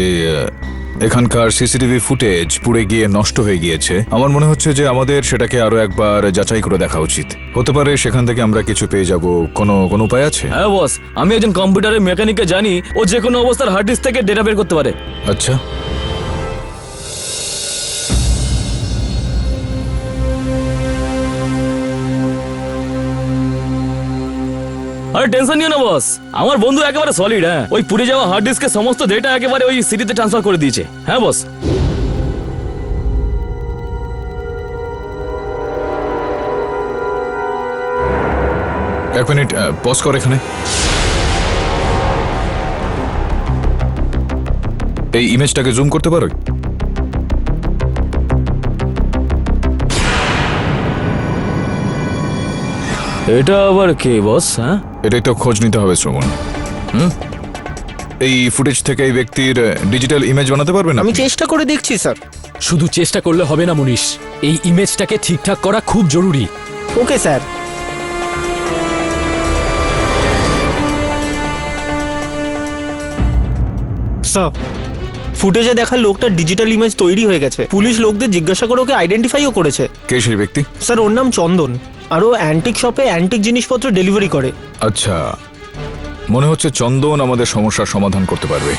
এখানকার সিসিটিভি ফুটেজ পুড়ে গিয়ে নষ্ট হয়ে গিয়েছে, আমার মনে হচ্ছে যে আমাদের সেটাকে আরো একবার যাচাই করে দেখা উচিত। হতে পারে সেখান থেকে আমরা কিছু পেয়ে যাব। কোনো উপায় আছে? হ্যাঁ বস, আমি একজন কম্পিউটারের মেকানিককে জানি, ও যে কোনো অবস্থার হার্ড ডিস্ক থেকে ডেটা বের করতে পারে। আচ্ছা, আরে টেনশন নিও না বস, আমার বন্ধু একেবারে সলিড। হ্যাঁ, ওই পুড়ে যাওয়া হার্ড ডিস্কের সমস্ত ডেটা একেবারে ওই সিটিতে ট্রান্সফার করে দিয়েছে। হ্যাঁ বস। এক মিনিট, পজ কর এখানে। এই ইমেজটাকে জুম করতে পারো? এটা আবার কে বস? হ্যাঁ, এটাই তো খোঁজ নিতে হবে শ্রবণ। এই ফুটেজ থেকে এই ব্যক্তির ডিজিটাল ইমেজ বানাতে পারবেন? আমি চেষ্টা করে দেখছি স্যার। শুধু চেষ্টা করলে হবে না মনীষ, এই ইমেজটাকে ঠিকঠাক করা খুব জরুরি। Okay sir. স্যার, ফুটেজে দেখা লোকটার ডিজিটাল ইমেজ তৈরি হয়ে গেছে। পুলিশ লোকদের জিজ্ঞাসা করে ওকে আইডেন্টিফাইও করেছে। কে সেই ব্যক্তি? স্যার, ওর নাম চন্দন, আর ও অ্যান্টিক শপে অ্যান্টিক জিনিসপত্র ডেলিভারি করে। আচ্ছা, মনে হচ্ছে চন্দন আমাদের সমস্যার সমাধান করতে পারবে।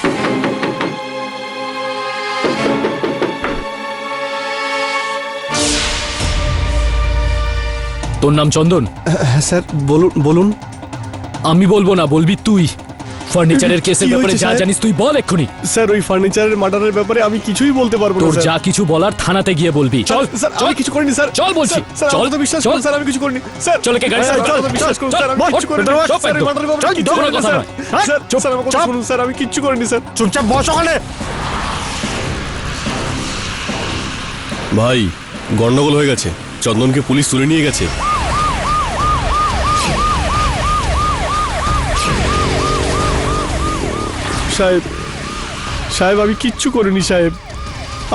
তোর নাম চন্দন? হ্যাঁ স্যার, বলুন। আমি বলবো না, বলবি তুই। ফার্নিচারের কেসের কি ব্যাপারে হয়েছে, যা স্যার? জানিস তুই বল এক্ষুনি। স্যার, ওই ফার্নিচারের মার্ডারের ব্যাপারে আমি কিছুই বলতে পারবো না তোর স্যার। যা কিছু বলার থানাতে গিয়ে বলবি। চল স্যার, চল আমি কিছু করিনি স্যার। চল বলছি। স্যার, চল আমাকে তো বিশ্বাস চল। করুন স্যার, আমি কিছু করিনি স্যার। চল, একে গাড়ি স্যার, চালা, আমাকে তো বিশ্বাস করুন চল, স্যার, আমি চল, কিছু করিনি। চল, স্যার, এই একদম। মার্ডারের ব্যাপারে চল, কিচ্ছু কোনো করিনি কথা স্যার। নয়। হ্যাঁ, স্যার, চুপ, স্যার, আমার কথা চুপ। শুনুন স্যার, আমি কিচ্ছু করিনি স্যার। চুপচাপ বস ওখানে। ভাই, গন্ডগোল হয়ে গেছে। চন্দনকে পুলিশ তুলে নিয়ে গেছে। সাহেব, আমি কিচ্ছু করিনি সাহেব।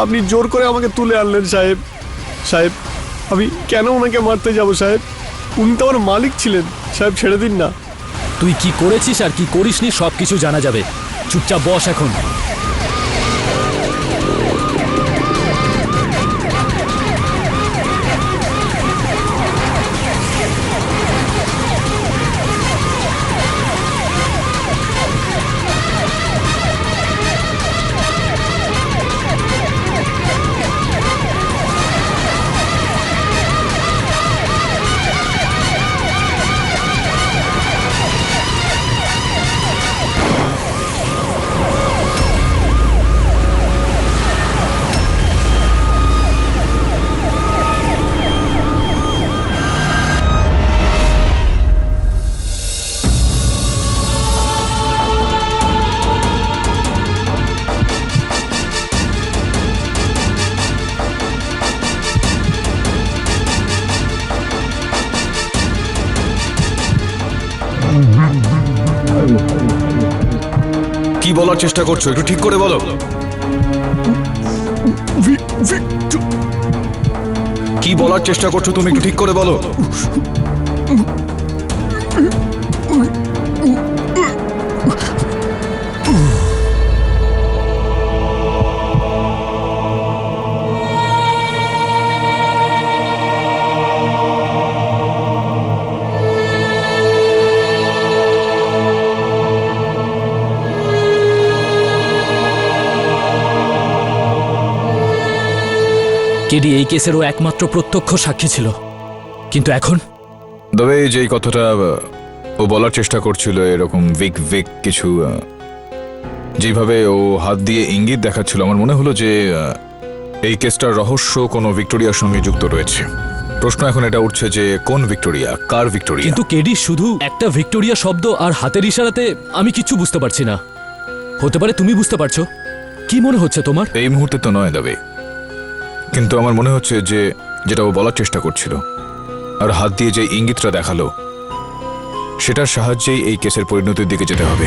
আপনি জোর করে আমাকে তুলে আনলেন সাহেব। সাহেব, আমি কেন ওনাকে মারতে যাব সাহেব? উনি তো আমার মালিক ছিলেন সাহেব, ছেড়ে দিন না। তুই কি করেছিস আর কি করিসনি সবকিছু জানা যাবে। চুপচাপ বস এখন। বলার চেষ্টা করছো একটু ঠিক করে বলো। কি বলার চেষ্টা করছো তুমি একটু ঠিক করে বলো। কেডি এই কেসের ও একমাত্র প্রত্যক্ষ সাক্ষী ছিল, কিন্তু এখন তবে যে কথাটা ও বলার চেষ্টা করছিল এরকম উইক কিছু যেভাবে ও হাত দিয়ে ইঙ্গিত দেখাচ্ছিল, আমার মনে হলো যে এই কেসটার রহস্য কোনো ভিক্টোরিয়ার সঙ্গে যুক্ত রয়েছে। প্রশ্ন এখন এটা উঠছে যে কোন ভিক্টোরিয়া, কার ভিক্টোরিয়া? কিন্তু কেডি শুধু একটা ভিক্টোরিয়া শব্দ আর হাতের ইশারাতে আমি কিচ্ছু বুঝতে পারছি না। হতে পারে তুমি বুঝতে পারছো। কি মনে হচ্ছে তোমার? এই মুহূর্তে তো নয় দাবে, কিন্তু আমার মনে হচ্ছে যে যেটা ও বলার চেষ্টা করছিল আর হাত দিয়ে যে ইঙ্গিতটা দেখালো সেটার সাহায্যেই এই কেসের পরিণতির দিকে যেতে হবে।